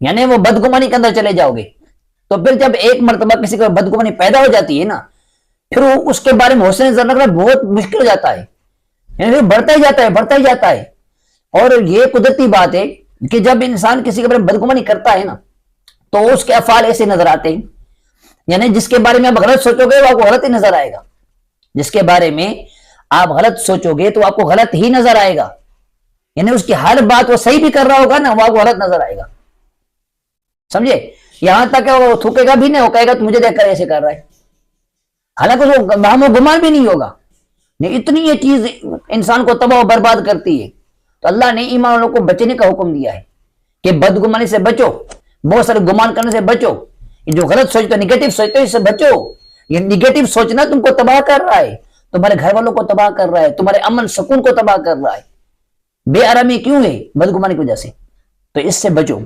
یعنی وہ بدگمانی کے اندر چلے جاؤ گے. تو پھر جب ایک مرتبہ کسی کو بدگمانی پیدا ہو جاتی ہے نا، پھر وہ اس کے بارے میں حسن نظر رکھنا بہت مشکل ہو جاتا ہے. یعنی بڑھتا ہی جاتا ہے، بڑھتا ہی جاتا ہے. اور یہ قدرتی بات ہے کہ جب انسان کسی کے بارے میں بدگمانی کرتا ہے نا تو اس کے افعال ایسے نظر آتے ہیں. یعنی جس کے بارے میں آپ غلط سوچو گے وہ آپ کو غلط ہی نظر آئے گا. جس کے بارے میں آپ غلط سوچو گے تو آپ کو غلط ہی نظر آئے گا. یعنی اس کی ہر بات وہ صحیح بھی کر رہا ہوگا نا، وہ آپ کو غلط نظر آئے گا. سمجھے؟ یہاں تک کہ وہ تھوکے گا بھی نہیں، وہ کہے گا تو مجھے دیکھ کر ایسے کر رہا ہے، حالانکہ وہ ہم گمان بھی نہیں ہوگا. اتنی یہ چیز انسان کو تباہ و برباد کرتی ہے. تو اللہ نے ایمان والوں کو بچنے کا حکم دیا ہے کہ بدگمانی سے بچو، بہت سارے گمان کرنے سے بچو. یہ جو غلط سوچتے نگیٹو سوچتے اس سے بچو. یہ نگیٹو سوچنا تم کو تباہ کر رہا ہے، تمہارے گھر والوں کو تباہ کر رہا ہے، تمہارے امن سکون کو تباہ کر رہا ہے. بے آرامی کیوں ہے؟ بدگمانی کی وجہ سے. تو اس سے بچو.